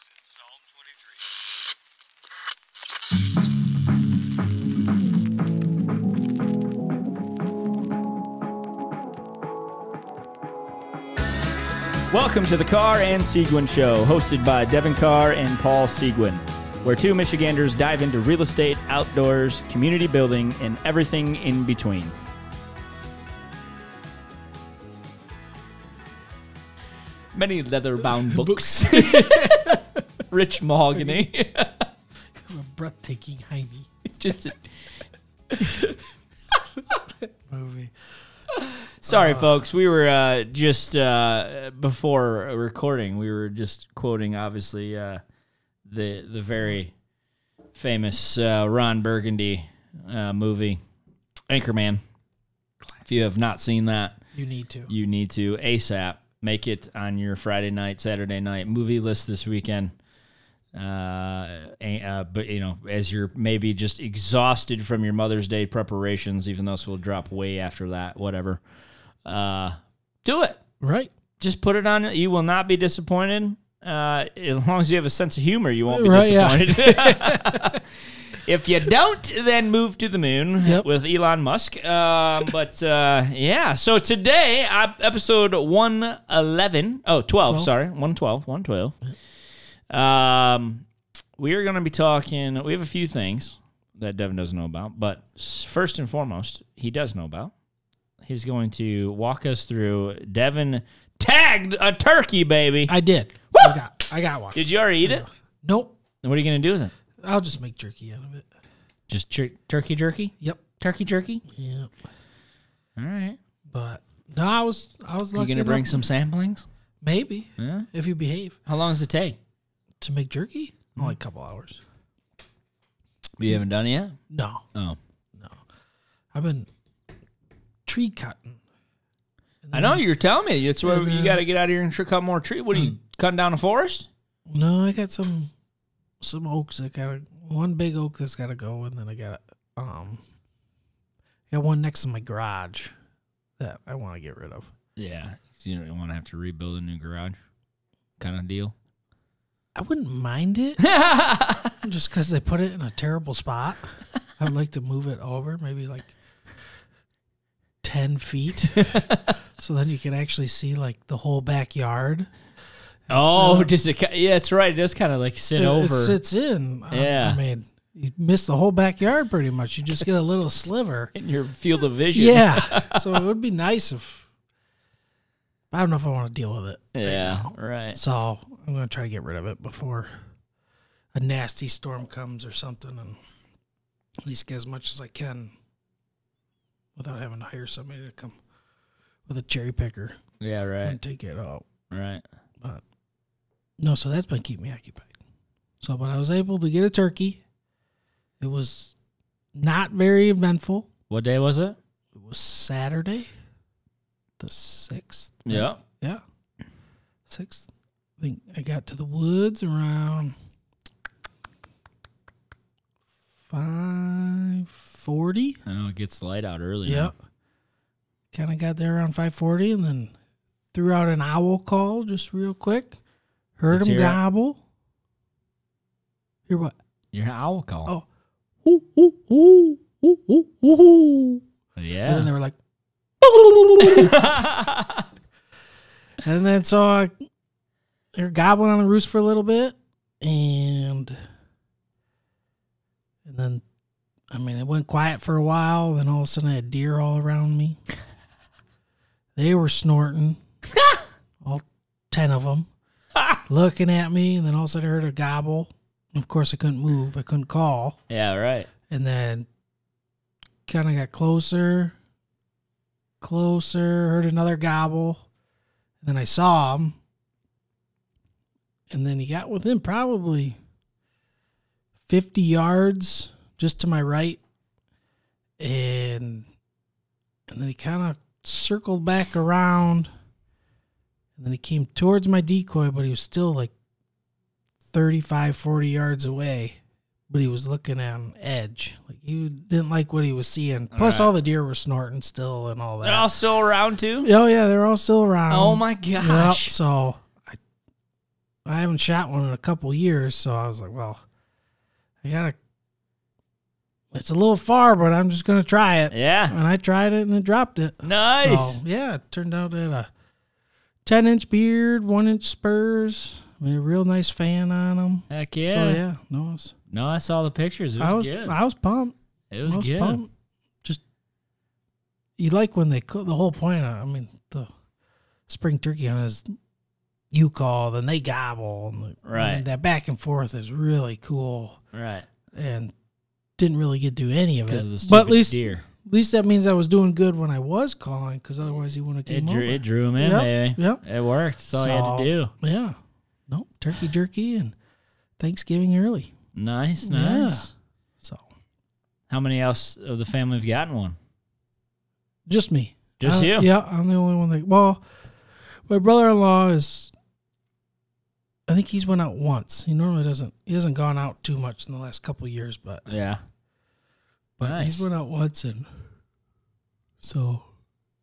in Psalm 23. Welcome to the Carr and Seguin Show, hosted by Devon Carr and Paul Seguin, where two Michiganders dive into real estate, outdoors, community building, and everything in between. Many leather-bound books. Rich mahogany. A breathtaking Jaime. Just movie. Sorry, folks. We were just before recording. We were just quoting, obviously, the very famous Ron Burgundy movie, Anchorman. Classic. If you have not seen that, you need to ASAP. Make it on your Friday night, Saturday night movie list this weekend. But as you're maybe just exhausted from your Mother's Day preparations, even though this will drop way after that, whatever. Do it. Right. Just put it on. You will not be disappointed. As long as you have a sense of humor, you won't be disappointed. Yeah. If you don't, then move to the moon with Elon Musk. So today, episode 111. Oh, 12, sorry. 112. We are going to be talking. We have a few things that Devon doesn't know about, but first and foremost, he does know about. He's going to walk us through. Devon tagged a turkey, baby. I did. Woo! I got one. Did you already eat it? Nope. Then what are you going to do with it? I'll just make jerky out of it. Just turkey jerky? Yep. Turkey jerky? Yep. All right. But no, I was lucky. You going to bring some samplings? Maybe. Yeah. If you behave. How long does it take? To make jerky? Only a couple hours. You haven't done it yet? No. Oh. No. I've been tree cutting. I know you're telling me. It's where you got to get out here and cut more trees. What are you, cutting down a forest? No, I got some oaks that one big oak that's got to go, and then I got one next to my garage that I want to get rid of. Yeah. You don't want to have to rebuild a new garage kind of deal? I wouldn't mind it, just because they put it in a terrible spot. I would like to move it over, maybe like 10 feet, so then you can actually see like the whole backyard. Oh, does it? Yeah, that's right. It does kind of like sit over. It sits in. Yeah. I mean, you miss the whole backyard pretty much. You just get a little sliver in your field of vision. Yeah. So it would be nice if. I don't know if I want to deal with it. Yeah, right. So I'm going to try to get rid of it before a nasty storm comes or something, and at least get as much as I can without having to hire somebody to come with a cherry picker. Yeah, right. And take it out. Right. But no, so that's been keeping me occupied. So, but I was able to get a turkey. It was not very eventful. What day was it? It was Saturday, the 6th. Yeah. Yeah. 6th. I think I got to the woods around 5:40. I know it gets light out early. Yep. Kind of got there around 5:40, and then threw out an owl call just real quick. Heard him gobble. Hear what? Your owl call. Oh. Ooh, ooh, ooh, ooh, ooh, ooh. Yeah. And then they were like, and then so they were gobbling on the roost for a little bit, and then, I mean, it went quiet for a while. Then all of a sudden I had deer all around me. They were snorting, all 10 of them, looking at me. And then all of a sudden I heard a gobble. And of course I couldn't move. I couldn't call. Yeah, right. And then kind of got closer, heard another gobble. And then I saw him. And then he got within probably 50 yards just to my right. And then he kind of circled back around. And then he came towards my decoy, but he was still like 35, 40 yards away. But he was looking at an edge. Like he didn't like what he was seeing. Plus all the deer were snorting still and all that. They're all still around too? Oh, yeah, they're all still around. Oh, my gosh. Yep, so I haven't shot one in a couple years, so I was like, well, it's a little far, but I'm just going to try it. Yeah. And I tried it and it dropped it. Nice. So, yeah, it turned out it had a 10-inch beard, 1-inch spurs. I mean, a real nice fan on them. Heck yeah. So, yeah, no, I saw the pictures. It was good. I was pumped. It was good. Pumped. Just, you like when they cook, the whole point, the spring turkey hunt is you call, then they gobble. And right. And that back and forth is really cool. Right. And didn't really get to do any of it. Of the but at least, deer. At least that means I was doing good when I was calling, because otherwise he wouldn't have came over. It drew him in, baby. Yep. It worked. That's all you had to do. Yeah. Nope. Turkey jerky and Thanksgiving early. Nice. Yeah. So. How many else of the family have gotten one? Just me. Just you? Yeah, I'm the only one that. Well, my brother-in-law is. I think he's went out once. He normally doesn't. He hasn't gone out too much in the last couple of years, but. Yeah. But nice. he's went out once, and so.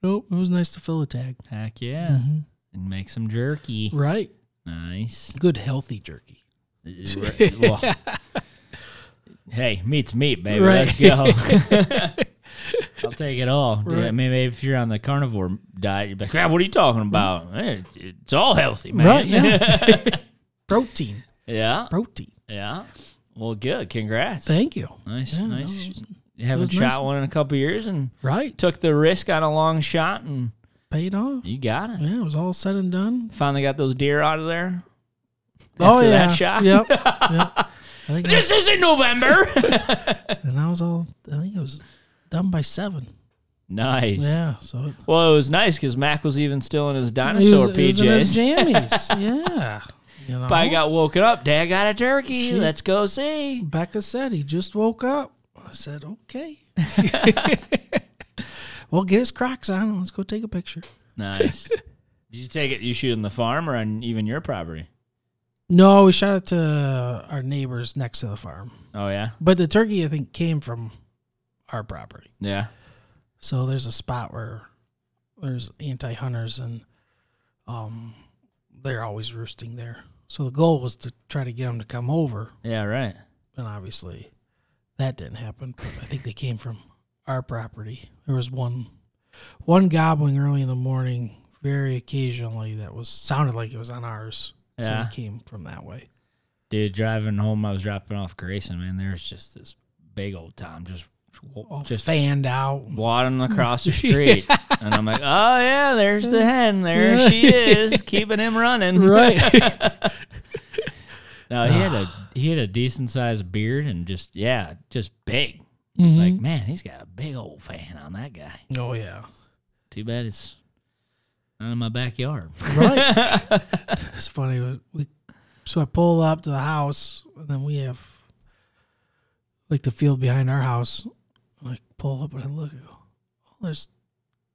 Nope, it was nice to fill a tag. Heck yeah. Mm-hmm. And make some jerky. Right. Nice. Good, healthy jerky. Well, hey, meat's meat, baby. Right. Let's go. I'll take it all. Right. Yeah, maybe if you're on the carnivore diet, you're like, what are you talking about? It's all healthy, man. Right, yeah. Protein. Yeah. Protein. Yeah. Well, good. Congrats. Thank you. Nice. Yeah, nice. You haven't shot nice. one in a couple of years and Right. took the risk on a long shot and Paid off. you got it. Yeah, it was all said and done. Finally got those deer out of there. Oh, After yeah. that shot. Yep. Yep. I think This isn't November. and I think it was done by 7. Nice. Yeah. So Well, it was nice because Mac was even still in his he dinosaur was in his PJs. jammies. Yeah. You know? But I got woken up. Dad got a turkey. Let's go see. Becca said he just woke up. I said, okay. Well, get his Crocs on. Let's go take a picture. Nice. Did you take it? You shoot in the farm or on even your property? No, we shot it to our neighbors next to the farm. Oh, yeah? But the turkey, I think, came from our property. Yeah. So there's a spot where there's anti-hunters, and they're always roosting there. So the goal was to try to get them to come over. Yeah, right. And obviously that didn't happen. But I think they came from our property. There was one gobbling early in the morning, very occasionally, that sounded like it was on ours. Yeah. So it came from that way. Dude, driving home, I was dropping off Grayson, man. There's just this big old Tom just fanned out. waddling across the street. And I'm like, oh, yeah, there's the hen. There she is, keeping him running. Right. No, he had a decent-sized beard and just big. Mm-hmm. Like, man, he's got a big old fan on that guy. Oh, yeah. Too bad it's not in my backyard. Right. It's funny. So I pull up to the house, and then we have, like, the field behind our house. I pull up and I look and go, oh, there's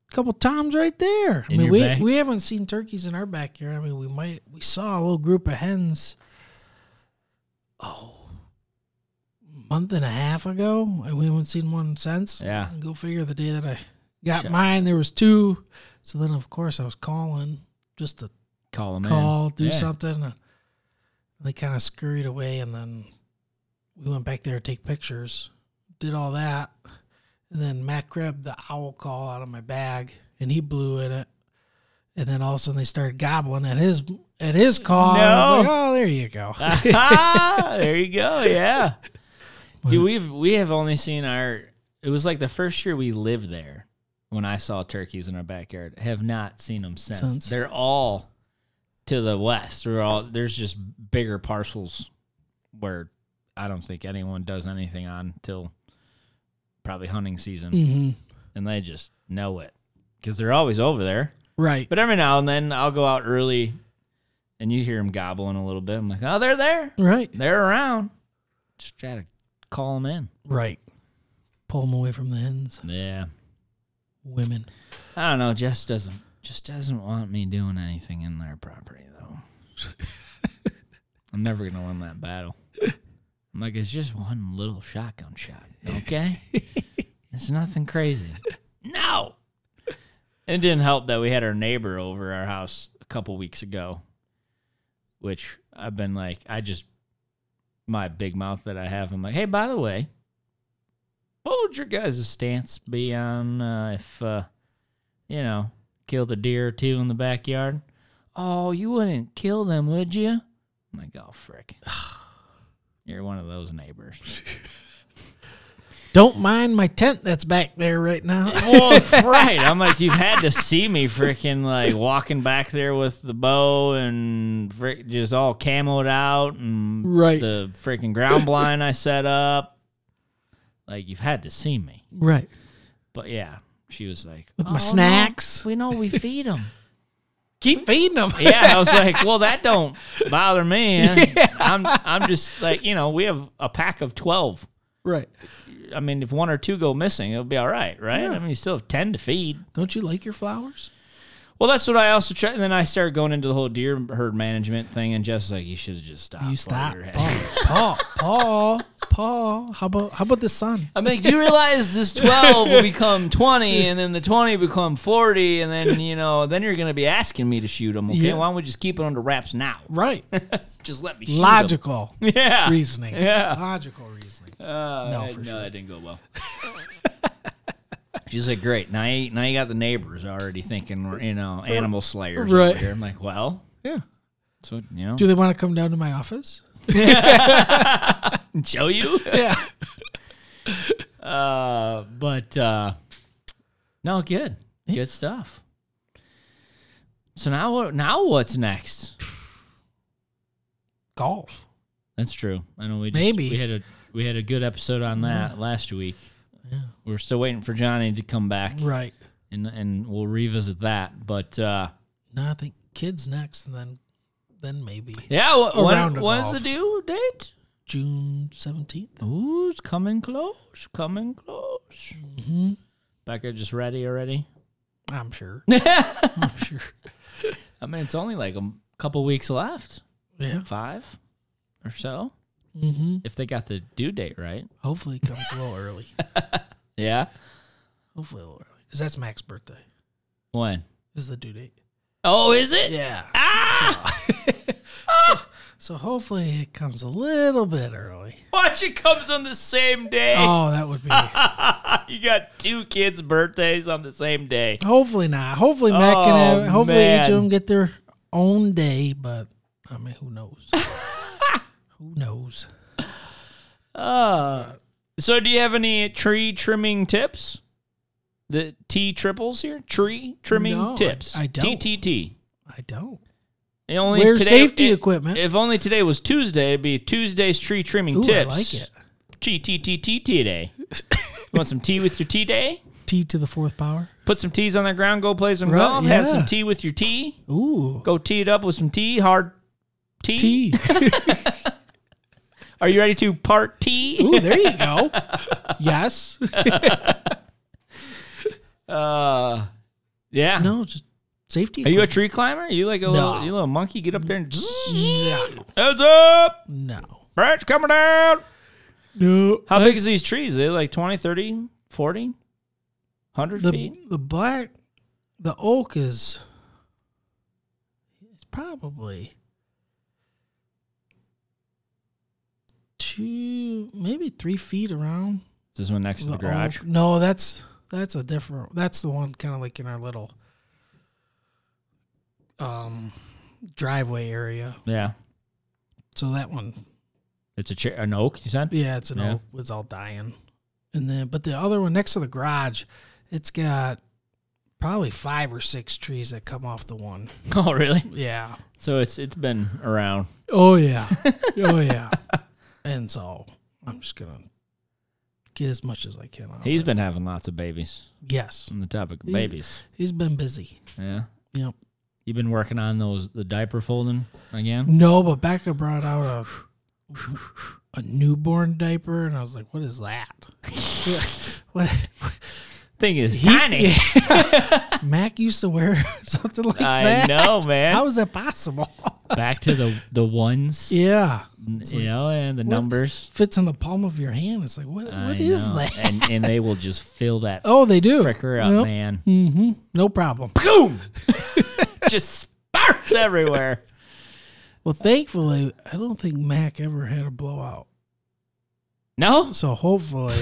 a couple toms right there. I mean, we haven't seen turkeys in our backyard. I mean, we saw a little group of hens, a month and a half ago, and we haven't seen one since. Yeah. And go figure, the day that I got mine, there was 2. So then, of course, I was calling just to Call them in. do something. And they kind of scurried away, and then we went back there to take pictures, did all that. And then Matt grabbed the owl call out of my bag, and he blew in it. And then all of a sudden they started gobbling at his call. No. And I was like, oh, there you go. There you go. Yeah. Dude, we have only seen it was like the first year we lived there when I saw turkeys in our backyard. Have not seen them since. They're all to the west. There's just bigger parcels where I don't think anyone does anything on till probably hunting season. Mm-hmm. And they just know it because they're always over there. Right. But every now and then I'll go out early and you hear them gobbling a little bit. I'm like, oh, they're there. Right. They're around. Just try to call them in. Right. Pull them away from the hens. Yeah. Women. I don't know. Jess doesn't want me doing anything in their property, though. I'm never going to win that battle. I'm like, it's just one little shotgun shot, okay? It's nothing crazy. No! It didn't help that we had our neighbor over our house a couple weeks ago which I've been like, my big mouth that I have, I'm like, hey, by the way, what would your guys' stance be on if, killed a deer or two in the backyard? Oh, you wouldn't kill them, would you? I'm like, oh, frick. You're one of those neighbors. Don't mind my tent that's back there right now. Well, right. I'm like, you've had to see me freaking like walking back there with the bow and just all camoed out and the freaking ground blind I set up. Like, you've had to see me. Right. But yeah, she was like, with my snacks. No, we know we feed them. Keep feeding them. Yeah, I was like, well, that don't bother me. Yeah. I'm just like, we have a pack of 12. Right. I mean, if one or two go missing, it'll be all right, right? Yeah. I mean, you still have 10 to feed. Don't you like your flowers? Well, that's what I also tried. And then I started going into the whole deer herd management thing, and Jess was like, you should have just stopped. You stop. Paul, how about the sun? I'm like, do you realize this 12 will become 20, and then the 20 become 40, and then, then you're going to be asking me to shoot them, okay? Yeah. Why don't we just keep it under wraps now? Right. Just let me shoot Logical. them. Yeah. Reasoning. Yeah. Logical reasoning. No, sure. that didn't go well. She's like, great. Now you got the neighbors already thinking we're, animal slayers over here. I'm like, well, yeah. So, do they want to come down to my office? Show you? Yeah. No, good. Good stuff. So now what's next? Golf. That's true. I know we had a good episode on that last week. Yeah. We're still waiting for Johnny to come back. Right. And we'll revisit that. But no, I think kids next, and then maybe. Yeah, when's the due date? June 17th. Ooh, it's coming close. Mm-hmm. Becca just ready already? I'm sure. I'm sure. I mean, it's only like a couple weeks left. Yeah. 5 or so. Mm-hmm. If they got the due date right. Hopefully it comes a little early. Yeah? Hopefully a little early. Because that's Mac's birthday. When? Is the due date. Oh, is it? Yeah. Ah! So hopefully it comes a little bit early. Watch, it comes on the same day. Oh, that would be. You got 2 kids' birthdays on the same day. Hopefully not. Hopefully Mac can have. Hopefully each of them get their own day. But I mean, who knows? Who knows? So do you have any tree trimming tips? The T triples here? Tree trimming tips. I don't. TTT. I don't. Wear safety equipment. If only today was Tuesday, it'd be Tuesday's tree trimming tips. I like it. T day. You want some tea with your tea day? T to the 4th power. Put some tees on the ground, go play some golf, have some tea with your tea. Ooh. Go tee it up with some tea, hard tea. Tea. Are you ready to part tea? Ooh, there you go. Yes. Yeah. No, just safety. Are you a tree climber? Are you like a little monkey? Get up there and No. Heads up! No. Branch coming down! No. How big is these trees? Are they like 20, 30, 40, 100 feet? The oak is probably 2, maybe 3 feet around. Is this one next to the garage? Oak. No, that's a different. That's the one kind of like in our little driveway area. Yeah. So that one. It's an oak, you said? Yeah, it's an oak. It's all dying. But the other one next to the garage, it's got probably 5 or 6 trees that come off the one. Oh, really? Yeah. So it's been around. Oh, yeah. Oh, yeah. And so I'm just going to get as much as I can out of He's it. been having lots of babies. Yes. On the topic of babies. He's been busy. Yeah? Yep. You been working on the diaper folding again? No, but Becca brought out a newborn diaper, and I was like, what is that? What? Thing is tiny. Mac used to wear something like that. I know, man. How is that possible? Back to the ones. Yeah. And the numbers. Fits in the palm of your hand. It's like, what is that? And they will just fill that oh, they do. fricker up, man. Mm-hmm. No problem. Boom! Just sparks everywhere. Well, thankfully, I don't think Mac ever had a blowout. No? So hopefully,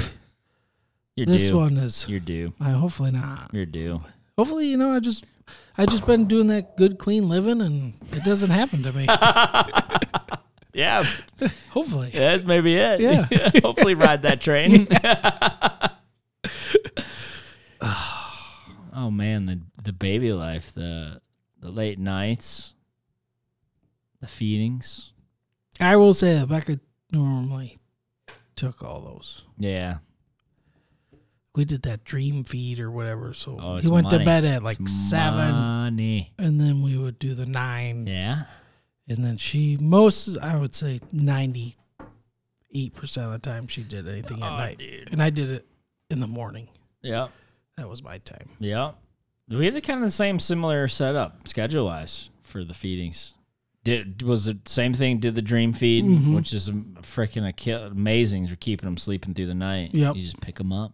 You're this due. one is. You're due. Hopefully not. You're due. Hopefully, I just been doing that good, clean living, and it doesn't happen to me. Yeah. Hopefully. That's maybe it. Yeah. Hopefully ride that train. Oh, man, the baby life, the late nights, the feedings. I will say that Becca normally took all those. Yeah. We did that dream feed or whatever, so Oh, he went money. to bed at like It's 7, money. and then we would do the 9. Yeah. And then I would say 98% of the time she did anything at night. Dude. And I did it in the morning. Yeah. That was my time. Yeah. We had kind of the same similar setup schedule-wise for the feedings. Was it same thing? Did the dream feed, which is freaking amazing for keeping them sleeping through the night. Yep. You just pick them up,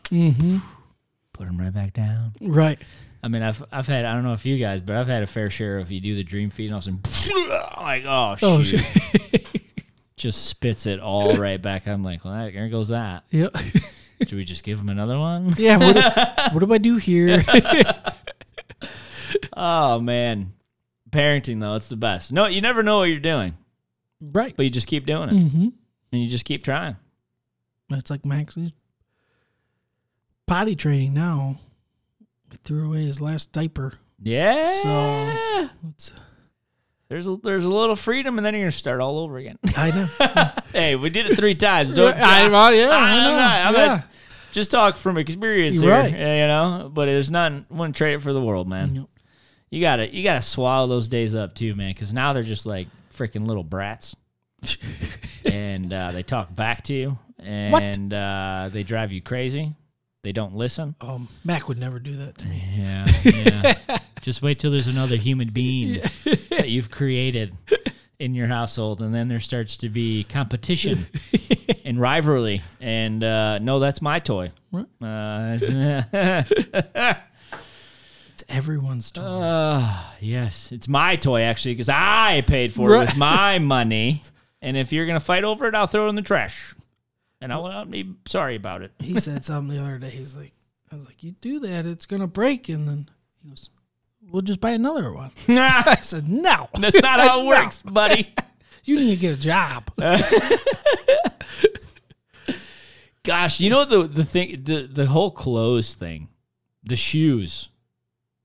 Mm-hmm. put them right back down. Right. I mean, I've had, I don't know if you guys, but I've had a fair share of you do the dream feed and all of a sudden, like, oh, shoot. Just spits it all right back. I'm like, well, there goes that. Yep. Should we just give him another one? Yeah. What do I do here? Oh, man. Parenting, though, it's the best. No, you never know what you're doing, Right. but you just keep doing it. Mm-hmm. And you just keep trying. That's like Max's potty training now. He threw away his last diaper. Yeah. So There's a little freedom, and then you're going to start all over again. I know. Hey, we did it 3 times. Don't I know. I'm Yeah. not, just talk from experience You're here, right. you know. But it's not. Wouldn't trade it for the world, man. Yep. You gotta swallow those days up too, man. Because now they're just like freaking little brats, and they talk back to you, and they drive you crazy. They don't listen. Mac would never do that to me. Yeah. Just wait till there's another human being that you've created in your household, and then there starts to be competition and rivalry. And no, that's my toy. It's everyone's toy. Yes, it's my toy actually because I paid for it with my money. And if you're gonna fight over it, I'll throw it in the trash, and I will not be sorry about it. He said something the other day. He's like, I was like, you do that, it's gonna break. And then he goes, we'll just buy another one. I said, no, That's not how it works, buddy. You need to get a job. Gosh, you know the thing, the whole clothes thing, the shoes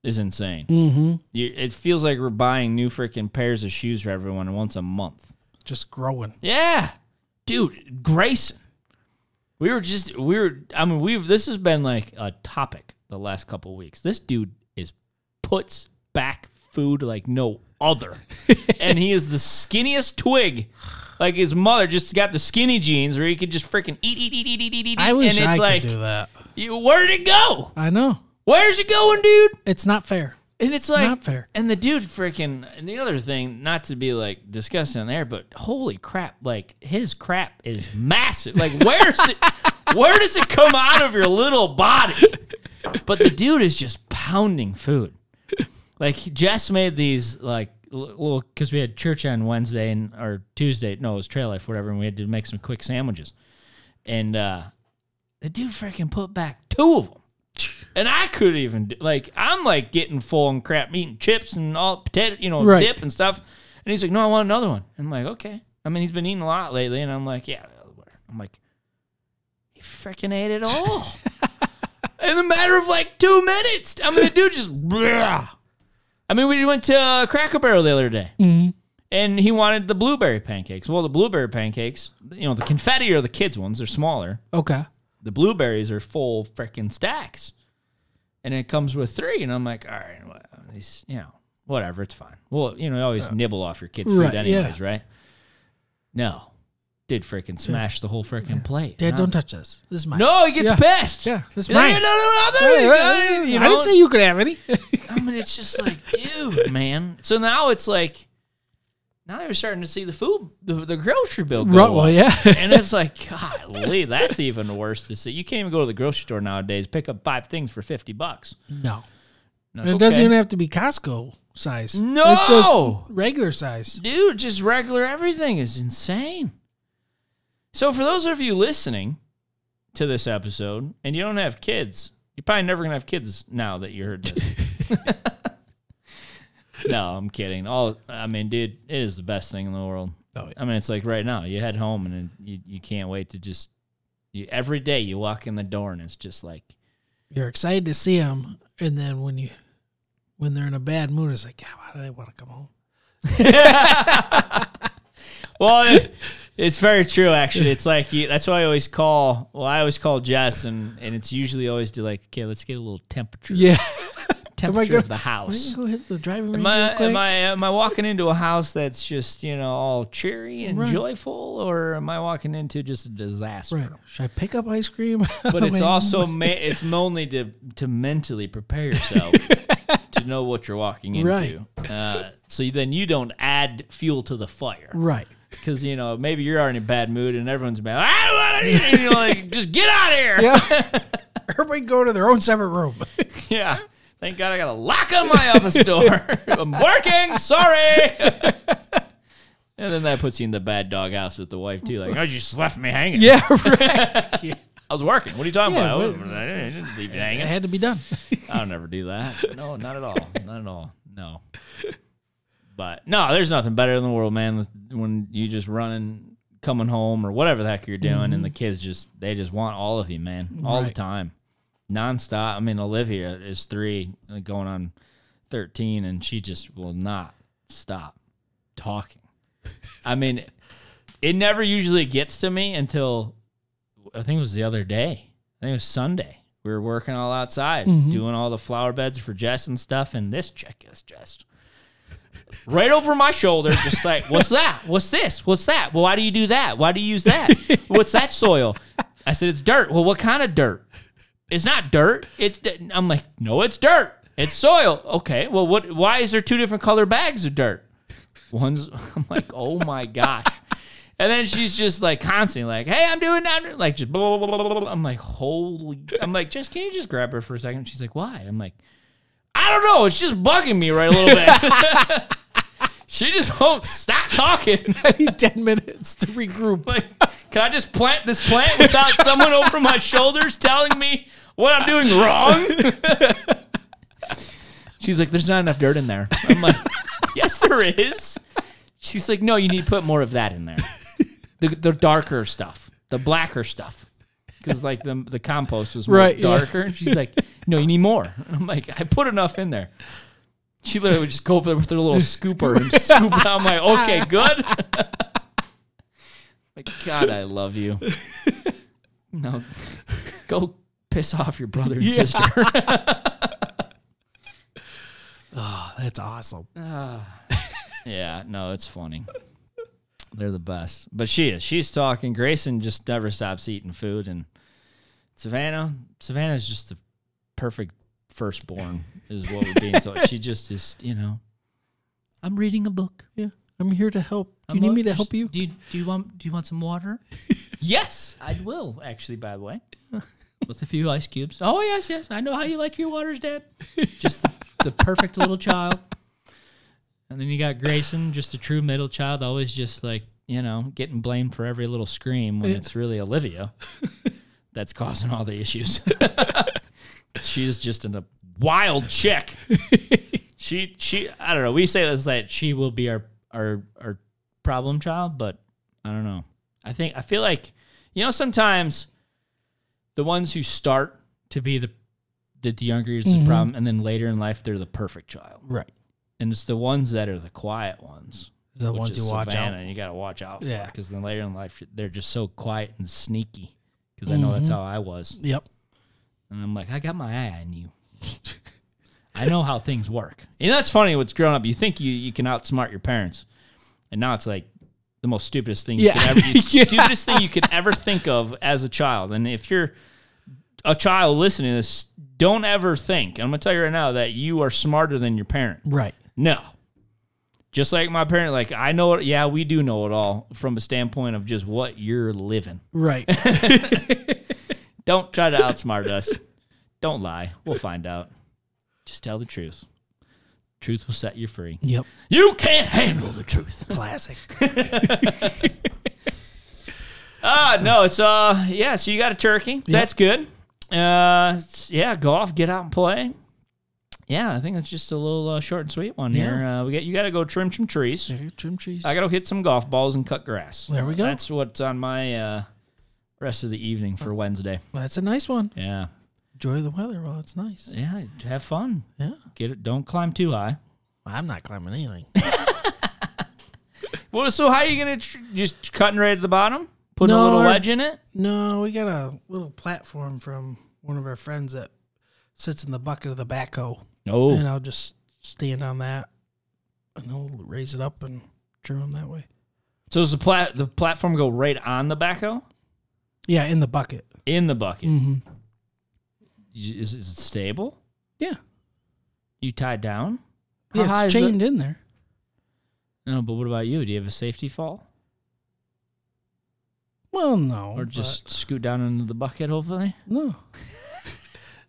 is insane. Mm-hmm. It feels like we're buying new freaking pairs of shoes for everyone once a month. Just growing. Yeah, dude, Grayson. This has been like a topic the last couple of weeks. This dude puts back food like no other. And he is the skinniest twig. Like his mother just got the skinny jeans where he could just freaking eat. I wish and it's I could do that. Where'd it go? I know. Where's it going, dude? It's not fair. And it's like, Not fair. And the dude freaking, and the other thing, not to be like disgusting there, but holy crap, like his crap is massive. Like where does it come out of your little body? But the dude is just pounding food. Like Jess made these like little, because we had church on Wednesday or Tuesday. No, it was Trail Life, whatever, and we had to make some quick sandwiches. And the dude freaking put back 2 of them. And I couldn't even, I'm like getting full and crap, eating chips and all potato, dip and stuff. And he's like, no, I want another one. I'm like, okay. I mean, he's been eating a lot lately. And I'm like, yeah. I'm like, he freaking ate it all. In the matter of like 2 minutes. I mean, the dude just, bleh. I mean, we went to Cracker Barrel the other day. Mm-hmm. And he wanted the blueberry pancakes. Well, the blueberry pancakes, the confetti are the kids' ones. They're smaller. Okay. The blueberries are full freaking stacks. And it comes with 3. And I'm like, all right, well, these, whatever, it's fine. Well, you always nibble off your kids' food anyways, right? No. Did freaking smash the whole freaking plate. Dad, don't touch this. This is mine. No, he gets pissed. Yeah, this is He's mine. like, no, I didn't say you could have any. I mean, it's just like, dude, man. So now it's like, now they're starting to see the food, the grocery bill go up. Well, yeah. And it's like, golly, that's even worse to see. You can't even go to the grocery store nowadays, pick up 5 things for $50. No. No, And it doesn't even have to be Costco size. No! It's just regular size. Dude, just regular everything is insane. So for those of you listening to this episode and you don't have kids, you're probably never going to have kids now that you heard this. No, I'm kidding. I mean, dude, it is the best thing in the world. Oh, yeah. I mean, it's like right now, you head home and you can't wait to just, every day you walk in the door and it's just like. You're excited to see them, and then when they're in a bad mood, it's like, God, why do they want to come home? Well, it's very true, actually. It's like, that's why I always call Jess, and it's usually always to like, okay, let's get a little temperature. Yeah. Temperature of the house. Go hit the driving range am I walking into a house that's just, all cheery and joyful, or am I walking into just a disaster? Right. Should I pick up ice cream? But it's also it's only to mentally prepare yourself to know what you're walking into. Right. So then you don't add fuel to the fire. Right. Because, maybe you're already in a bad mood and everyone's bad. Like, just get out of here. Yeah. Everybody go to their own separate room. Yeah. Thank God I got a lock on my office door. I'm working. Sorry. And then that puts you in the bad dog house with the wife, too. Like, oh, you just left me hanging. Yeah, right. Yeah. I was working. What are you talking about? I didn't leave you hanging. It had to be done. I'll never do that. No, not at all. Not at all. No. But, no, there's nothing better in the world, man, when you just running, coming home, or whatever the heck you're doing, and the kids they just want all of you, man, all the time. Nonstop. I mean, Olivia is 3, going on 13, and she just will not stop talking. I mean, it never usually gets to me until, I think it was the other day. I think it was Sunday. We were working all outside, doing all the flower beds for Jess and stuff, and this chick is just right over my shoulder, just like, what's that? What's this? What's that? Well, why do you do that? Why do you use that? What's that soil? I said, it's dirt. Well, what kind of dirt? It's not dirt. I'm like, no, it's dirt. It's soil. Okay, well, why is there 2 different color bags of dirt? I'm like, oh my gosh. And then she's just like constantly like, hey, I'm doing that. Like just blah, blah, blah, blah, blah. I'm like, I'm like, can you just grab her for a second? She's like, why? I'm like, I don't know. It's just bugging me right a little bit. She just won't stop talking. I need 10 minutes to regroup. Like, can I just plant this plant without someone over my shoulders telling me what I'm doing wrong? She's like, there's not enough dirt in there. I'm like, yes, there is. She's like, no, you need to put more of that in there. The darker stuff, the blacker stuff. Because like the compost was more darker. Yeah. And she's like, no, you need more. And I'm like, I put enough in there. She literally would just go over there with her little scooper and scoop it out. I'm like, okay, good. Like, God, I love you. No, go piss off your brother and sister. Oh, that's awesome. Yeah, no, it's funny. They're the best. But she's talking. Grayson just never stops eating food. And Savannah's just the perfect firstborn is what we're being told. She just is, I'm reading a book. Yeah, I'm here to help. You need me to help you? Do you want some water? Yes, I will, actually, by the way. With a few ice cubes. Oh, yes. I know how you like your waters, Dad. Just the perfect little child. And then you got Grayson, just a true middle child, always just like, getting blamed for every little scream when it's really Olivia that's causing all the issues. She's just a wild chick. She I don't know. We say this that she will be our problem child, but I don't know. I feel like sometimes the ones who start to be the younger is the problem, and then later in life they're the perfect child. Right. And it's the ones that are the quiet ones. The ones you watch out. And you got to watch out for because then later in life they're just so quiet and sneaky. Because I know that's how I was. Yep. And I'm like, I got my eye on you. I know how things work. And that's funny. What's growing up, you think you can outsmart your parents, and now it's like the most stupidest thing you can ever. Stupidest thing you could ever think of as a child. And if you're a child listening to this, don't ever think. I'm gonna tell you right now that you are smarter than your parent. Right. No. Just like my parent, like I know it. Yeah, we do know it all from a standpoint of just what you're living. Right. Don't try to outsmart us. Don't lie. We'll find out. Just tell the truth. Truth will set you free. Yep. You can't handle the truth. Classic. No, it's yeah, so you got a turkey. Yep. That's good. Yeah, golf, get out and play. Yeah, I think it's just a little short and sweet one here. You got to go trim some trees. Yeah, trim trees. I got to hit some golf balls and cut grass. There we go. That's what's on my rest of the evening for Wednesday. That's a nice one. Yeah. Enjoy the weather while it's nice. Yeah, have fun. Yeah. Get it. Don't climb too high. I'm not climbing anything. Well, so how are you going to just cutting right at the bottom? Putting a little wedge in it? No, we got a little platform from one of our friends that sits in the bucket of the backhoe. Oh. And I'll just stand on that, and then we'll raise it up and trim them that way. So does the platform go right on the backhoe? Yeah, in the bucket. In the bucket. Mm-hmm. Is it stable? Yeah. You tied down? How high it's chained in there. No, but what about you? Do you have a safety fall? Well, no. Or just scoot down into the bucket, hopefully? No.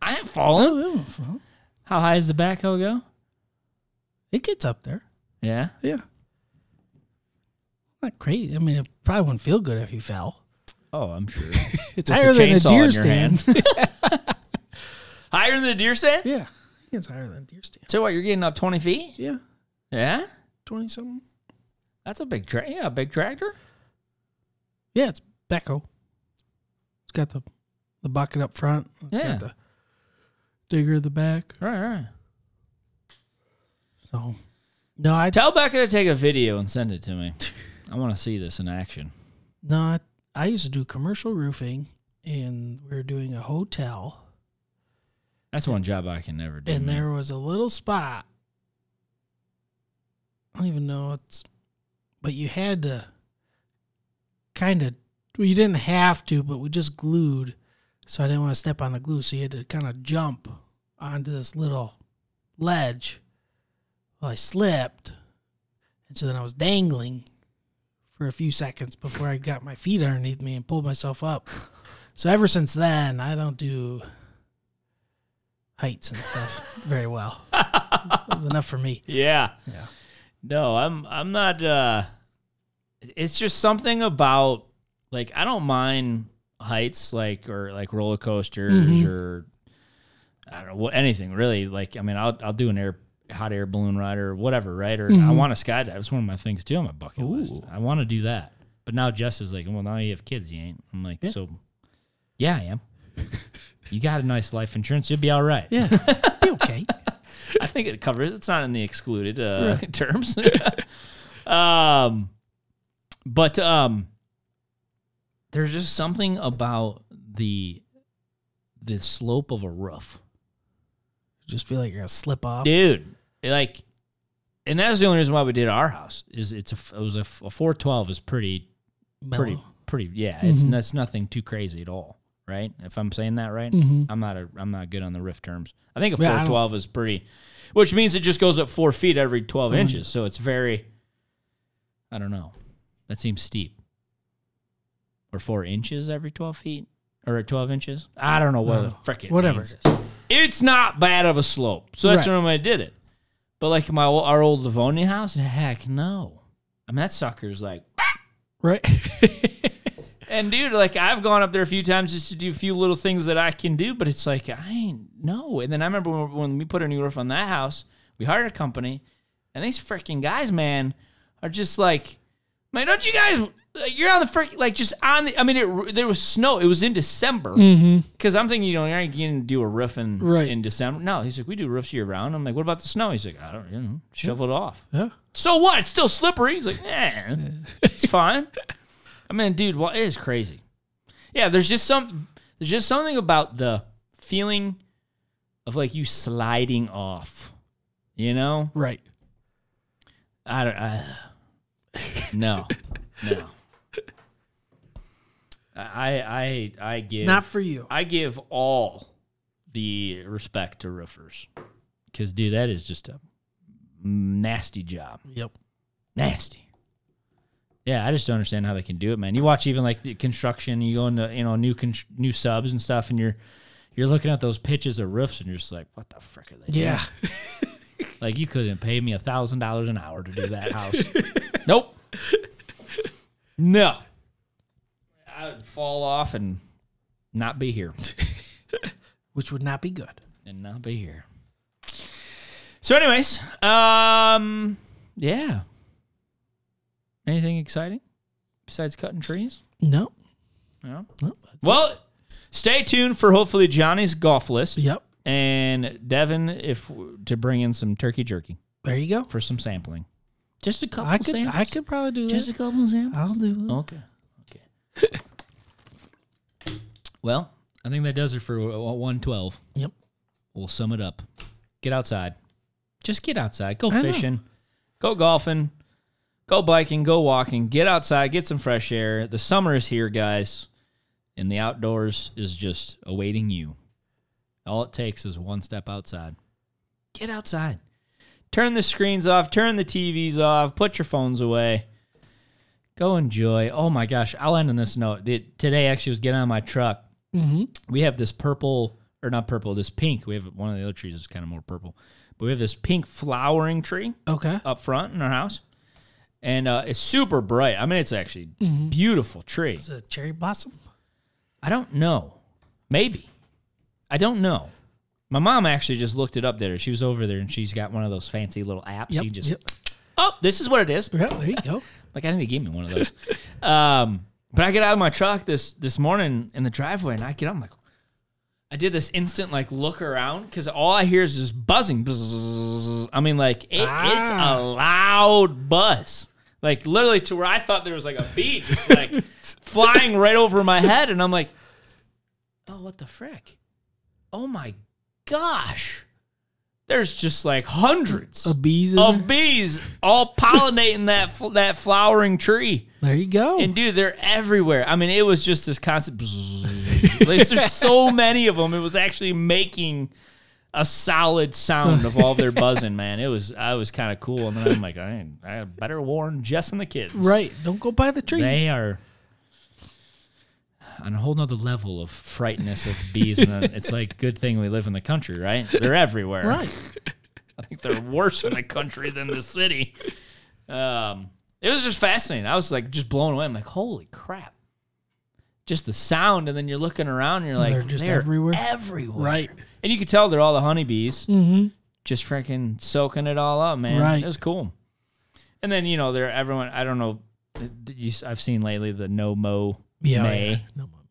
I ain't falling. No, it won't fall. How high does the backhoe go? It gets up there. Yeah? Yeah. Not crazy. I mean, it probably wouldn't feel good if you fell. Oh, I'm sure. It's higher than a deer stand. Higher than a deer stand? Yeah. It's higher than a deer stand. So what, you're getting up 20 feet? Yeah. Yeah? 20-something. That's a big a big tractor? Yeah, it's backhoe. It's got the bucket up front. It's got the digger at the back. Right. So, no, I tell Becca to take a video and send it to me. I want to see this in action. No, I used to do commercial roofing, and we were doing a hotel. That's one job I can never do. And there was a little spot. I don't even know but you had to kind of, well, you didn't have to, but we just glued. So I didn't want to step on the glue. So you had to kind of jump onto this little ledge. Well, I slipped. And so then I was dangling for a few seconds before I got my feet underneath me and pulled myself up. So ever since then, I don't do heights and stuff very well. That was enough for me. Yeah. Yeah. No, I'm not it's just something about, like, I don't mind heights, or roller coasters or I don't know, anything really. Like, I mean, I'll do an hot air balloon ride or whatever, right? Or I want to skydive. It's one of my things too on my bucket list. I want to do that. But now Jess is like, well, now you have kids, you ain't. I'm like, so yeah, I am. You got a nice life insurance, you'll be all right. Yeah, be okay. I think it covers. It's not in the excluded terms. But there's just something about the slope of a roof. You just feel like you're gonna slip off, dude. Like, and that was the only reason why we did our house. Is it was a 412 is pretty. Yeah, it's nothing too crazy at all. Right? If I'm saying that right, I'm not good on the roof terms. I think a 412 is pretty, which means it just goes up 4 feet every 12 inches. So it's very, I don't know. That seems steep. Or 4 inches every 12 feet or 12 inches. I don't know what the frick it means. It's not bad of a slope. So that's when I did it. But like our old Livonia house, heck no. I mean, that sucker's like, right. And dude, like, I've gone up there a few times just to do a few little things that I can do, but it's like, I ain't no. And then I remember when we put a new roof on that house, we hired a company, and these freaking guys, man, are just like, man, don't you guys, like, you're on the freaking, like, just on the, I mean, there was snow. It was in December. Because I'm thinking, you're not going to do a roof in December. No, he's like, we do roofs year round. I'm like, what about the snow? He's like, I don't, shovel it off. Yeah. So what? It's still slippery. He's like, it's fine. I mean, dude, it is crazy. Yeah, there's just something about the feeling of like you sliding off, you know? Right. No. I give, not for you. I give all the respect to roofers, because dude, that is just a nasty job. Yep. Nasty. Yeah, I just don't understand how they can do it, man. You watch even like the construction, you go into new subs and stuff, and you're looking at those pitches of roofs, and you're just like, what the frick are they doing? Like, you couldn't pay me $1,000 an hour to do that house. Nope. No. I would fall off and not be here. Which would not be good. And not be here. So anyways, yeah. Anything exciting besides cutting trees? No. No. No. Well, stay tuned for hopefully Johnny's golf list. Yep. And Devon, to bring in some turkey jerky. There you go. For some sampling. Just a couple samples. I could probably do that. Just a couple samples? I'll do that. Okay. Well, I think that does it for 112. Yep. We'll sum it up. Get outside. Just get outside. Go fishing. Go golfing. Go biking. Go walking. Get outside. Get some fresh air. The summer is here, guys. And the outdoors is just awaiting you. All it takes is one step outside. Get outside. Turn the screens off. Turn the TVs off. Put your phones away. Go enjoy. Oh, my gosh. I'll end on this note. Today, actually, was getting on my truck. Mm-hmm. We have this this pink. We have one of the other trees is kind of more purple. But we have this pink flowering tree up front in our house. And it's super bright. I mean, it's actually a beautiful tree. Is it a cherry blossom? I don't know. Maybe. I don't know. My mom actually just looked it up there. She was over there, and she's got one of those fancy little apps. Yep, You just, oh, this is what it is. Yeah, there you go. Like, I need to give me one of those. But I get out of my truck this morning in the driveway, and I get up, I'm like, I did this instant, like, look around, because all I hear is this buzzing. Buzz. I mean, like, it's a loud buzz. Like, literally to where I thought there was, like, a bee just, like, flying right over my head, and I'm like, oh, what the frick? Oh, my gosh. There's just, like, hundreds of bees all pollinating that flowering tree. There you go. And, dude, they're everywhere. I mean, it was just this constant. Like, there's so many of them. It was actually making a solid sound of all their buzzing, man. I was kind of cool. And then I'm like, I better warn Jess and the kids. Right. Don't go by the tree. They are on a whole nother level of frightenness of bees. And it's like, good thing we live in the country, right? They're everywhere. Right. I think they're worse in the country than the city. It was just fascinating. I was like just blown away. I'm like, holy crap. Just the sound, and then you're looking around, and you're like, they're everywhere. Right. And you could tell they're all the honeybees just freaking soaking it all up, man. Right. It was cool. And then, everyone, I don't know, I've seen lately the no-mow May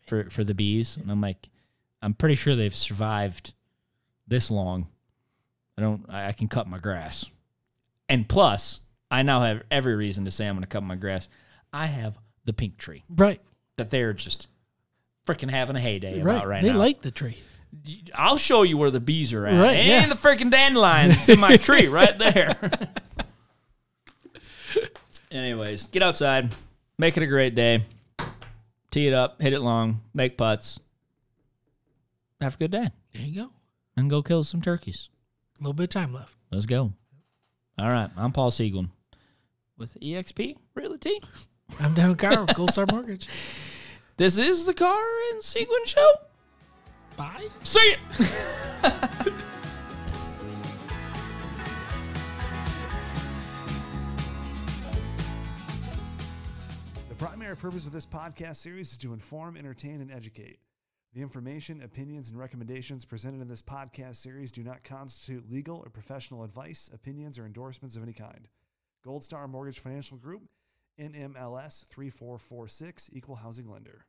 for the bees. And I'm like, I'm pretty sure they've survived this long. I can cut my grass. And plus, I now have every reason to say I'm going to cut my grass. I have the pink tree. Right. That they're just freaking having a heyday about right now. They like the tree. I'll show you where the bees are at. Right, And the freaking dandelion. It's in my tree right there. Anyways, get outside. Make it a great day. Tee it up. Hit it long. Make putts. Have a good day. There you go. And go kill some turkeys. A little bit of time left. Let's go. All right. I'm Paul Seguin with EXP Realty. I'm Devon Carr with Gold Star Mortgage. This is the Carr and Seguin Show. Bye. See ya. The primary purpose of this podcast series is to inform, entertain, and educate. The information, opinions, and recommendations presented in this podcast series do not constitute legal or professional advice, opinions, or endorsements of any kind. Gold Star Mortgage Financial Group, NMLS 3446, Equal Housing Lender.